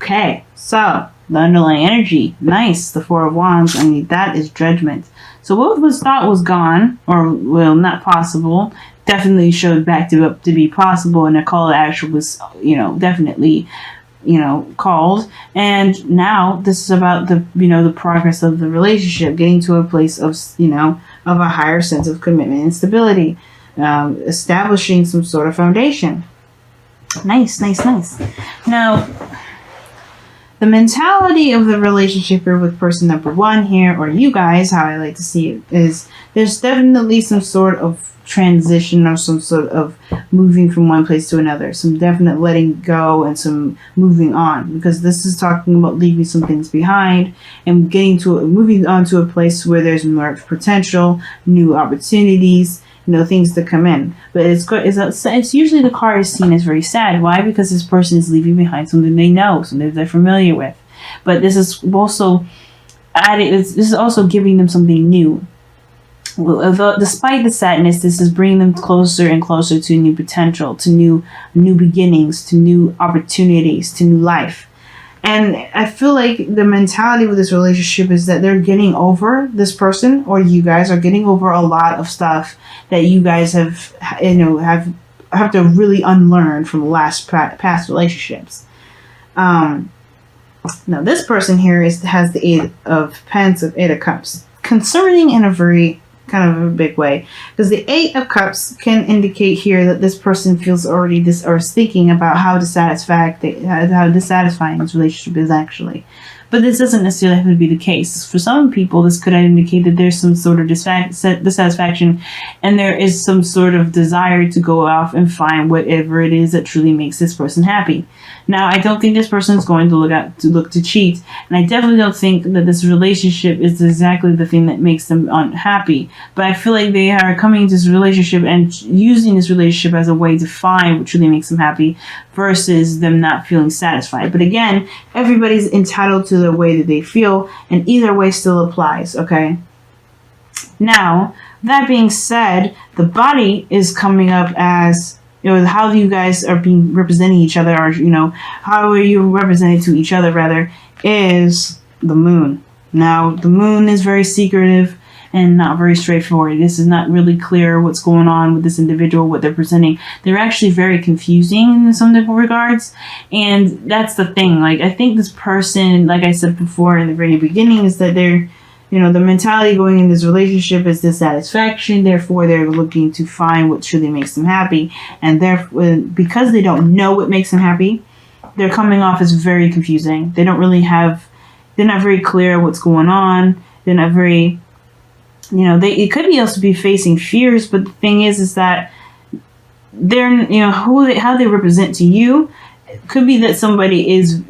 Okay, so the underlying energy, nice. The Four of Wands, I mean, that is judgment. So what was thought was gone, or well, not possible, definitely showed back to be possible, and a call to action was, definitely, called. And now this is about the progress of the relationship, getting to a place of, of a higher sense of commitment and stability, establishing some sort of foundation. Nice. Now, the mentality of the relationship here with person number one here, or you guys, how I like to see it, is there's definitely some sort of transition or some sort of moving from one place to another, some definite letting go and some moving on, because this is talking about leaving some things behind and moving on to a place where there's more potential, new opportunities, things to come in. But it's usually the card is seen as very sad. Why? Because this person is leaving behind something they know, something they're familiar with. But this is also giving them something new. Despite the sadness, this is bringing them closer and closer to new potential, to new beginnings, to new opportunities, to new life. And I feel like the mentality with this relationship is that they're getting over this person, or you guys are getting over a lot of stuff that you guys have to really unlearn from past relationships. Now this person here has the Eight of Cups, concerning in a very kind of a big way, because the Eight of Cups can indicate here that this person feels already or is thinking about how dissatisfying this relationship is actually. But this doesn't necessarily have to be the case. For some people, this could indicate that there's some sort of dissatisfaction, and there is some sort of desire to go off and find whatever it is that truly makes this person happy. Now, I don't think this person is going to look to cheat, and I definitely don't think that this relationship is exactly the thing that makes them unhappy. But I feel like they are coming to this relationship and using this relationship as a way to find what truly makes them happy, versus them not feeling satisfied. But again, everybody's entitled to the way that they feel, and either way still applies. Okay. Now, that being said, the body is coming up as, how you guys are being representing each other, or, how are you represented to each other, rather, is the moon. Now, the moon is very secretive and not very straightforward. This is not really clear what's going on with this individual, what they're presenting. They're actually very confusing in some different regards. And that's the thing. Like, I think this person, like I said before in the very beginning, is that they're, the mentality going in this relationship is dissatisfaction. Therefore, they're looking to find what truly makes them happy. And therefore, because they don't know what makes them happy, they're coming off as very confusing. They're not very clear what's going on. They're not very, it could be also be facing fears. But the thing is that they're, how they represent to you. It could be that somebody is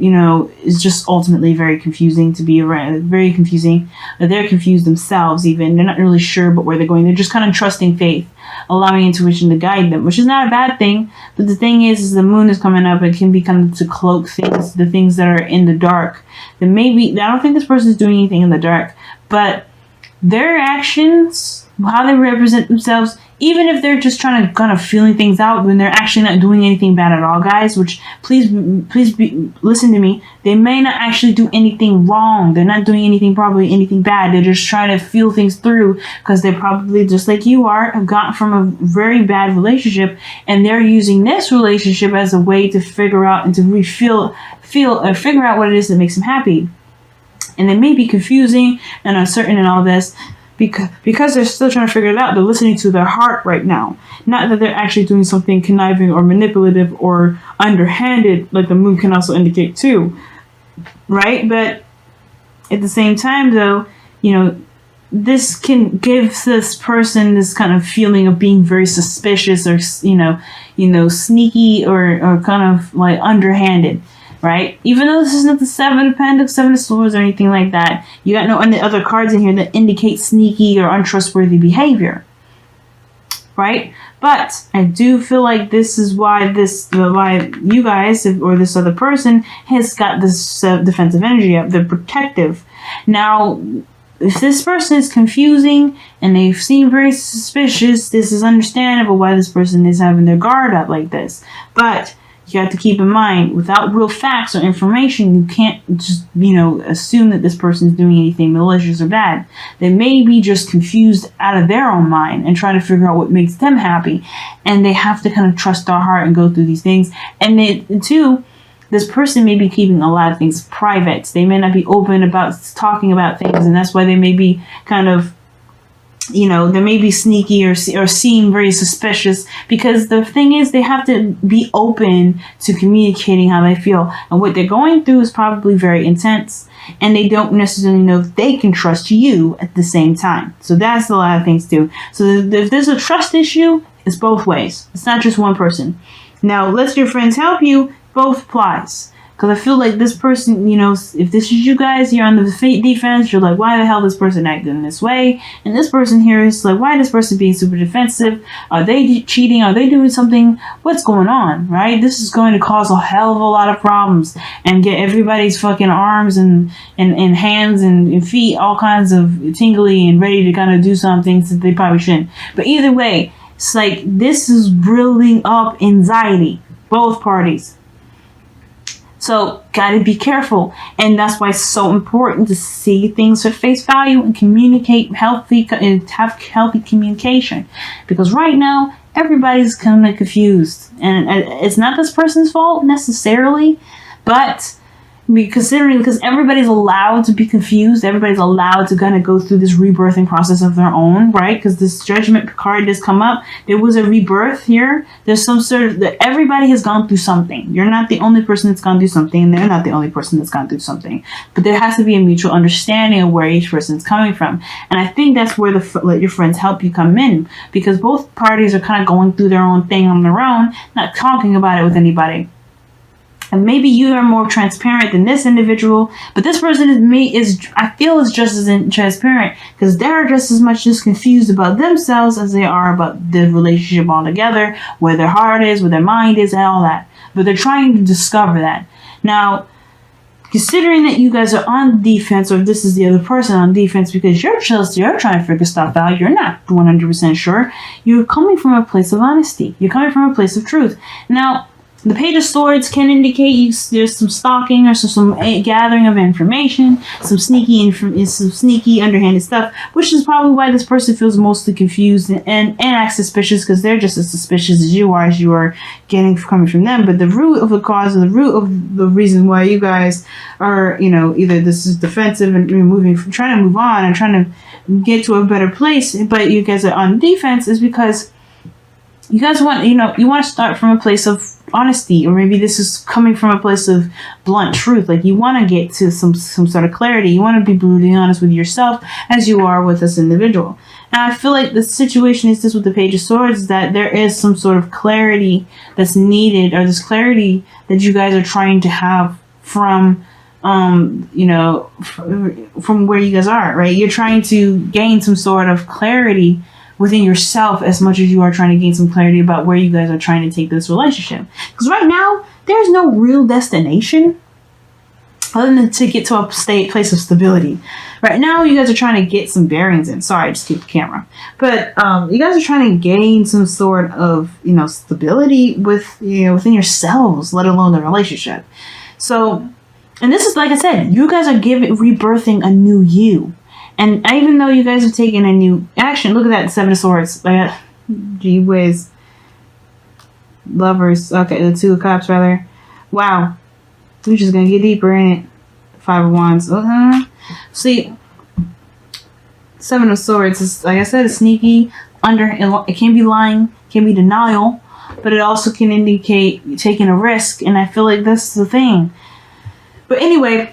just ultimately very confusing to be around, very confusing. They're confused themselves even. They're not really sure about where they're going. They're just kind of trusting faith, allowing intuition to guide them, which is not a bad thing. But the thing is the moon is coming up. It can be kind of to cloak things, the things that are in the dark. That maybe, I don't think this person is doing anything in the dark, but their actions, how they represent themselves, even if they're just trying to kind of feeling things out when they're actually not doing anything bad at all, guys, which please listen to me. They may not actually do anything wrong. They're not doing anything bad. They're just trying to feel things through, because they probably, just like you are, have gotten from a very bad relationship, and they're using this relationship as a way to figure out and to figure out what it is that makes them happy. And they may be confusing and uncertain and all this, because they're still trying to figure it out. They're listening to their heart right now. Not that they're actually doing something conniving or manipulative or underhanded, like the moon can also indicate too. Right? But at the same time, though, this can give this person this kind of feeling of being very suspicious, or, sneaky, or kind of like underhanded. Right? Even though this isn't the Seven of Pentacles, Seven of Swords, or anything like that, you got no other cards in here that indicate sneaky or untrustworthy behavior. Right? But I do feel like this is why you guys, or this other person, has got this defensive energy up. They're protective. Now, if this person is confusing and they seem very suspicious, this is understandable why this person is having their guard up like this. But you have to keep in mind, without real facts or information, you can't just, assume that this person is doing anything malicious or bad. They may be just confused out of their own mind and trying to figure out what makes them happy. And they have to kind of trust their heart and go through these things. And then, too, this person may be keeping a lot of things private. They may not be open about talking about things, and that's why they may be kind of, they may be sneaky or seem very suspicious, because the thing is, they have to be open to communicating how they feel, and what they're going through is probably very intense, and they don't necessarily know if they can trust you at the same time. So that's a lot of things too. So if there's a trust issue, it's both ways. It's not just one person. Now, let your friends help you. Both applies. Because I feel like this person, if this is you guys, you're on the defense, you're like, why the hell this person acting this way? And this person here is like, why this person being super defensive? Are they cheating? Are they doing something? What's going on, right? This is going to cause a hell of a lot of problems and get everybody's fucking arms and hands and feet all kinds of tingly and ready to kind of do some things that they probably shouldn't. But either way, it's like, this is building up anxiety, both parties. So, gotta be careful. And that's why it's so important to see things at face value and communicate healthy, and have healthy communication. Because right now, everybody's kind of confused. And it's not this person's fault necessarily, but because everybody's allowed to be confused, everybody's allowed to kind of go through this rebirthing process of their own, right? Because this judgment card does come up. There was a rebirth here. There's some sort of, everybody has gone through something. You're not the only person that's gone through something, and they're not the only person that's gone through something. But there has to be a mutual understanding of where each person's coming from. And I think that's where let your friends help you come in, because both parties are kind of going through their own thing on their own, not talking about it with anybody. And maybe you are more transparent than this individual, but this person I feel is just as transparent, because they're just as much just confused about themselves as they are about the relationship altogether, where their heart is, where their mind is, and all that. But they're trying to discover that. Now, considering that you guys are on defense, or this is the other person on defense, because you're trying to figure stuff out, you're not 100% sure, you're coming from a place of honesty. You're coming from a place of truth. Now, the Page of Swords can indicate there's some stalking or some gathering of information, some sneaky underhanded stuff, which is probably why this person feels mostly confused and acts suspicious, because they're just as suspicious as you are getting coming from them. But the root of the cause, or the root of the reason why you guys are, either this is defensive and trying to move on and trying to get to a better place, but you guys are on defense, is because you guys want, you want to start from a place of honesty, or maybe this is coming from a place of blunt truth. Like, you want to get to some sort of clarity. You want to be brutally honest with yourself as you are with this individual. And I feel like the situation is this with the Page of Swords, that there is some sort of clarity that's needed, or this clarity that you guys are trying to have from from where you guys are, right? You're trying to gain some sort of clarity within yourself as much as you are trying to gain some clarity about where you guys are trying to take this relationship. Because right now, there's no real destination other than to get to a place of stability. Right now, you guys are trying to get some bearings in. Sorry, I just keep the camera. But you guys are trying to gain some sort of, stability within yourselves, let alone the relationship. So, and this is, like I said, you guys are rebirthing a new you. And even though you guys have taken a new action, look at that, 7 of Swords. Gee whiz. Lovers. Okay, the 2 of Cups, rather. Wow. We're just going to get deeper in it. 5 of Wands. See, 7 of Swords is, like I said, it's sneaky. It can be lying, can be denial, but it also can indicate taking a risk. And I feel like that's the thing. But anyway,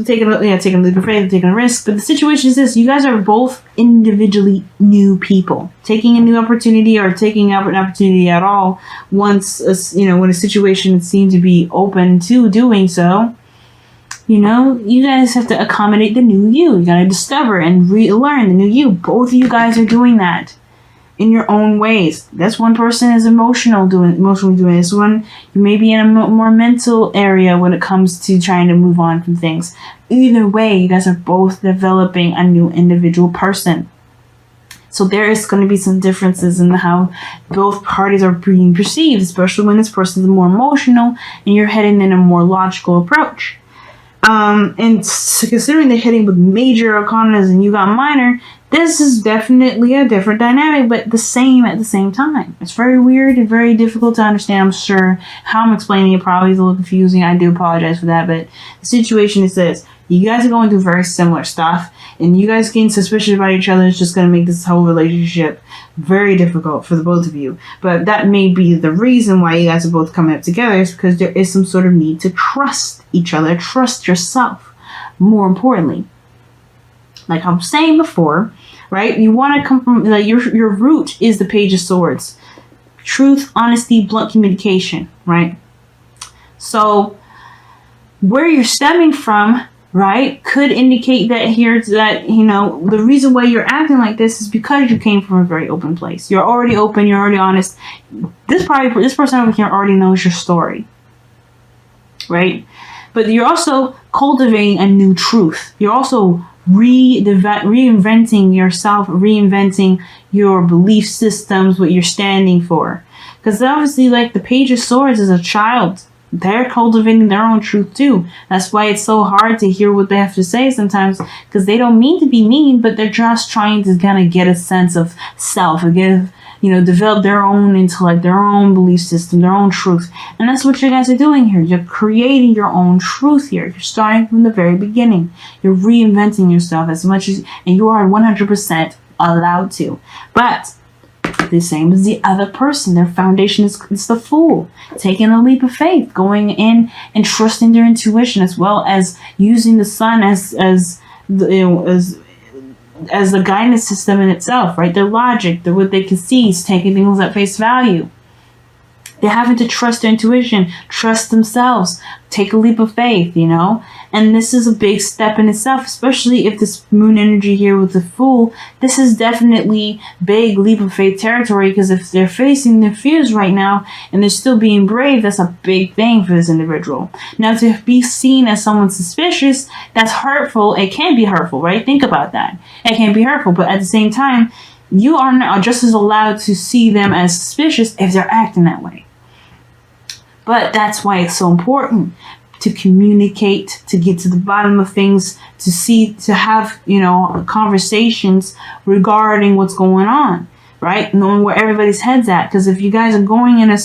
taking a leap of faith, taking a risk. But the situation is this: you guys are both individually new people, taking a new opportunity, or taking up an opportunity at all once, when a situation seems to be open to doing so. You guys have to accommodate the new you. You gotta discover and relearn the new you. Both of you guys are doing that in your own ways. This one person is emotionally doing this one. You may be in a more mental area when it comes to trying to move on from things. Either way, you guys are both developing a new individual person. So there is going to be some differences in how both parties are being perceived, especially when this person is more emotional and you're heading in a more logical approach. And considering they're hitting with major arcanas and you got minor, this is definitely a different dynamic, but the same at the same time. It's very weird and very difficult to understand. I'm sure how I'm explaining it probably is a little confusing. I do apologize for that, but the situation is this. You guys are going through very similar stuff, and you guys getting suspicious about each other is just going to make this whole relationship very difficult for the both of you. But that may be the reason why you guys are both coming up together, is because there is some sort of need to trust each other, trust yourself, more importantly. Like I was saying before, right? You want to come from, like, your root is the Page of Swords. Truth, honesty, blunt communication, right? So where you're stemming from, right, could indicate that here, that, you know, the reason why you're acting like this is because you came from a very open place. You're already open, you're already honest. This person over here already knows your story, right? But you're also cultivating a new truth. You're also reinventing yourself, reinventing your belief systems, what you're standing for. Because obviously, like, the Page of Swords is a child. They're cultivating their own truth too. That's why it's so hard to hear what they have to say sometimes, because they don't mean to be mean, but they're just trying to kind of get a sense of self, again, you know, develop their own intellect, their own belief system, their own truth. And that's what you guys are doing here. You're creating your own truth here. You're starting from the very beginning. You're reinventing yourself as much as, and you are 100% allowed to. But the same as the other person, their foundation is the Fool, taking a leap of faith, going in and trusting their intuition, as well as using the Sun as the guidance system in itself, right? Their logic, what they can see, is taking things at face value. They're having to trust their intuition, trust themselves, take a leap of faith, you know? And this is a big step in itself, especially if this moon energy here with the Fool, this is definitely big leap of faith territory, because if they're facing their fears right now and they're still being brave, that's a big thing for this individual. Now, to be seen as someone suspicious, that's hurtful. It can be hurtful, right? Think about that. It can be hurtful, but at the same time, you are just as allowed to see them as suspicious if they're acting that way. But that's why it's so important to communicate, to get to the bottom of things, to have, you know, conversations regarding what's going on, right? Knowing where everybody's head's at. Because if you guys are going in a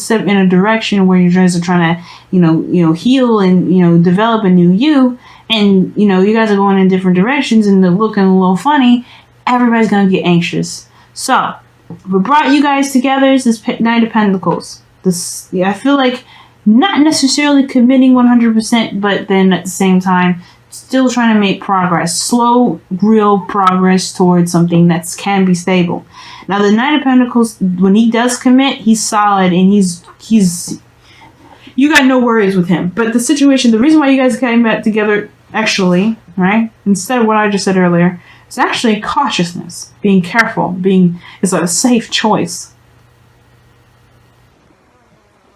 direction where you guys are trying to, you know, heal and, you know, develop a new you, and, you know, you guys are going in different directions and they're looking a little funny, everybody's going to get anxious. So, what brought you guys together is this Knight of Pentacles. I feel like not necessarily committing 100%, but then at the same time, still trying to make progress. Slow, real progress towards something that can be stable. Now, the Knight of Pentacles, when he does commit, he's solid, and he's you got no worries with him. But the situation, the reason why you guys came back together, actually, right, instead of what I just said earlier, it's actually cautiousness, being careful, it's a safe choice.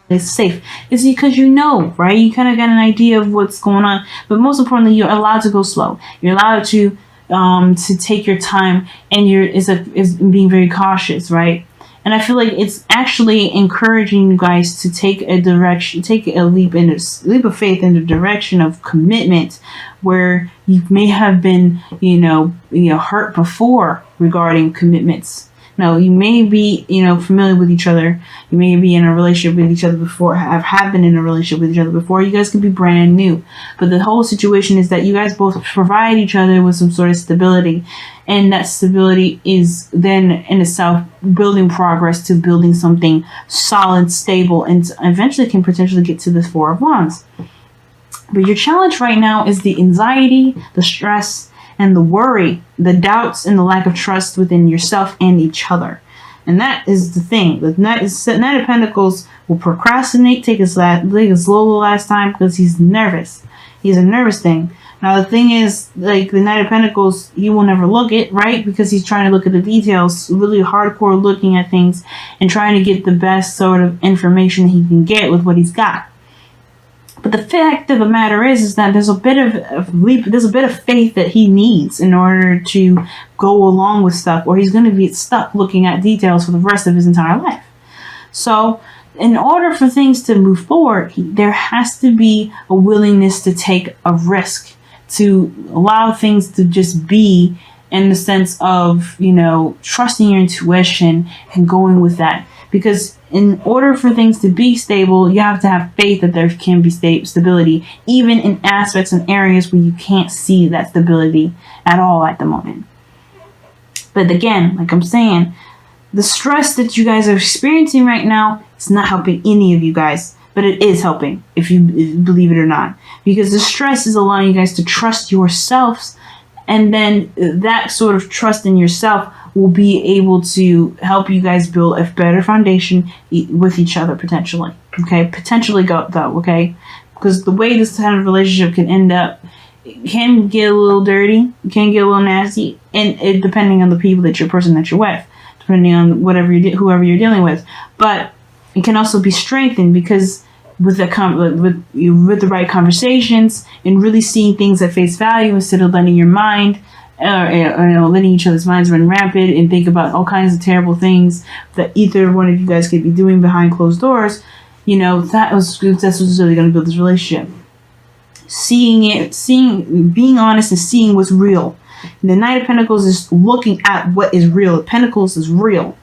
It's safe. It's because you know, right? You kind of got an idea of what's going on, but most importantly, you're allowed to go slow. You're allowed to take your time, and is being very cautious, right? And I feel like it's actually encouraging you guys to take a leap of faith in the direction of commitment, where you may have been, you know, hurt before regarding commitments. No, you may be, you know, familiar with each other. You may be in a relationship with each other before, have been in a relationship with each other before. You guys could be brand new. But the whole situation is that you guys both provide each other with some sort of stability. And that stability is then in itself building progress to building something solid, stable, and eventually can potentially get to the Four of Wands. But your challenge right now is the anxiety, the stress, and the worry, the doubts, and the lack of trust within yourself and each other. And that is the thing. The Knight of Pentacles will procrastinate, take his slow the last time, because he's nervous. He's a nervous thing. Now, the thing is, like, the Knight of Pentacles, he will never look it, right? Because he's trying to look at the details, really hardcore looking at things and trying to get the best sort of information he can get with what he's got. But the fact of the matter is that there's a bit of faith that he needs in order to go along with stuff, or he's going to be stuck looking at details for the rest of his entire life. So, in order for things to move forward, there has to be a willingness to take a risk, to allow things to just be, in the sense of, trusting your intuition and going with that. Because in order for things to be stable, you have to have faith that there can be stability, even in aspects and areas where you can't see that stability at all at the moment. But again, like I'm saying, the stress that you guys are experiencing right now is not helping any of you guys, but it is helping, if you believe it or not. Because the stress is allowing you guys to trust yourselves, and then that sort of trust in yourself will be able to help you guys build a better foundation with each other, potentially. Okay? Potentially though, okay? Because the way this kind of relationship can end up, it can get a little dirty, it can get a little nasty, and it, depending on the people that you're with, depending on whoever you're dealing with. But it can also be strengthened, because with the right conversations and really seeing things at face value, instead of letting your mind letting each other's minds run rampant and think about all kinds of terrible things that either one of you guys could be doing behind closed doors. That's what's really going to build this relationship. Being honest and seeing what's real. And the Knight of Pentacles is looking at what is real. Pentacles is real.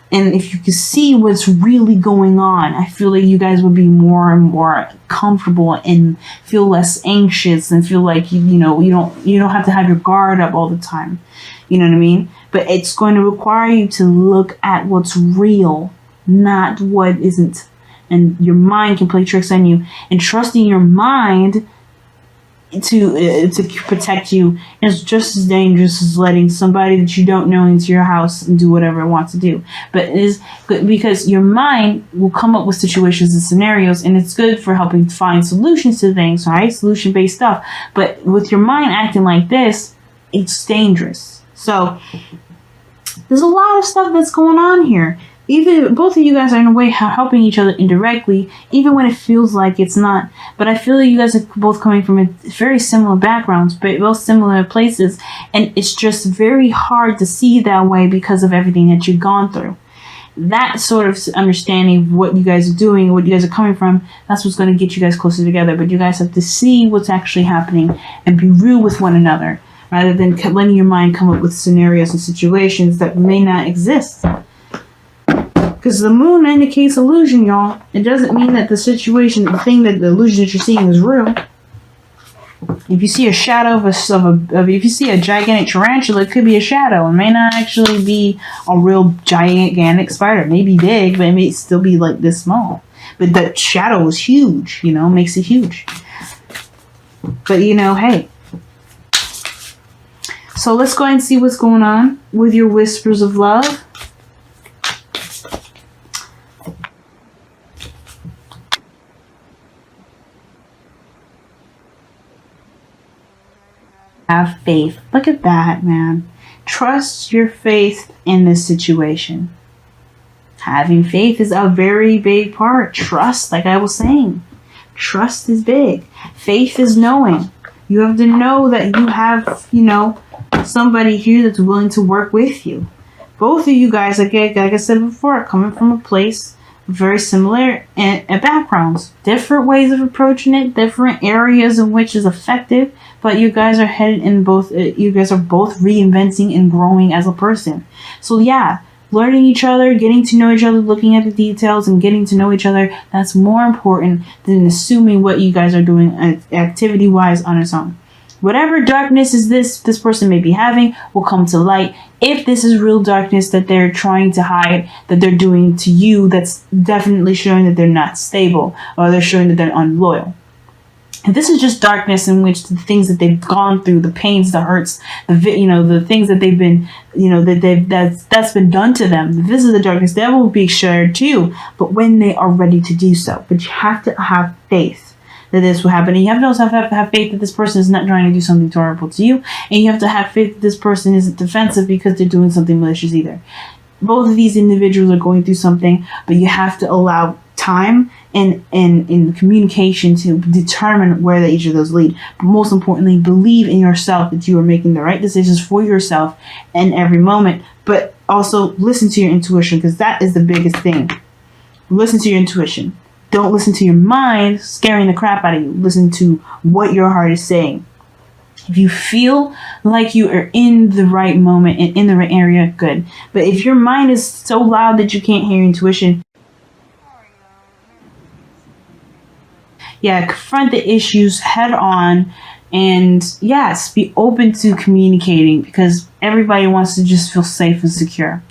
And if you can see what's really going on, I feel like you guys will be more and more comfortable and feel less anxious and feel like you don't have to have your guard up all the time. You know what I mean? But it's going to require you to look at what's real, not what isn't. And your mind can play tricks on you. And trusting your mind to protect you is just as dangerous as letting somebody that you don't know into your house and do whatever it wants to do. But it is good because your mind will come up with situations and scenarios, and it's good for helping find solutions to things, right? Solution-based stuff. But with your mind acting like this, it's dangerous. So there's a lot of stuff that's going on here. Either both of you guys are in a way helping each other indirectly, even when it feels like it's not. But I feel like you guys are both coming from very similar backgrounds, but both similar places. And it's just very hard to see that way because of everything that you've gone through. That sort of understanding of what you guys are doing, what you guys are coming from, that's what's going to get you guys closer together. But you guys have to see what's actually happening and be real with one another, rather than letting your mind come up with scenarios and situations that may not exist. Because the moon indicates illusion, y'all. It doesn't mean that the illusion that you're seeing is real. If you see a shadow if you see a gigantic tarantula, it could be a shadow. It may not actually be a real gigantic spider. It may be big, but it may still be like this small. But the shadow is huge, makes it huge. But hey. So let's go ahead and see what's going on with your whispers of love. Have faith. Look at that, man. Trust your faith in this situation. Having faith is a very big part. Trust, like I was saying. Trust is big. Faith is knowing. You have to know that you have, somebody here that's willing to work with you. Both of you guys, like I said before, are coming from a place very similar in backgrounds. Different ways of approaching it, different areas in which is effective. But you guys are headed in both, you guys are both reinventing and growing as a person. So yeah, learning each other, getting to know each other, looking at the details and getting to know each other, that's more important than assuming what you guys are doing activity-wise on its own. Whatever darkness is this person may be having will come to light. If this is real darkness that they're trying to hide, that they're doing to you, that's definitely showing that they're not stable, or they're showing that they're unloyal. And this is just darkness in which the things that they've gone through, the pains, the hurts, the things that they've been, that's been done to them. This is the darkness that will be shared too, but when they are ready to do so. But you have to have faith that this will happen. And you have to also have faith that this person is not trying to do something terrible to you. And you have to have faith that this person isn't defensive because they're doing something malicious either. Both of these individuals are going through something, but you have to allow time in communication to determine where each of those lead. But most importantly, believe in yourself that you are making the right decisions for yourself in every moment. But also listen to your intuition, because that is the biggest thing. Listen to your intuition. Don't listen to your mind scaring the crap out of you. Listen to what your heart is saying. If you feel like you are in the right moment and in the right area, good. But if your mind is so loud that you can't hear your intuition, yeah, confront the issues head on. And yes, be open to communicating, because everybody wants to just feel safe and secure.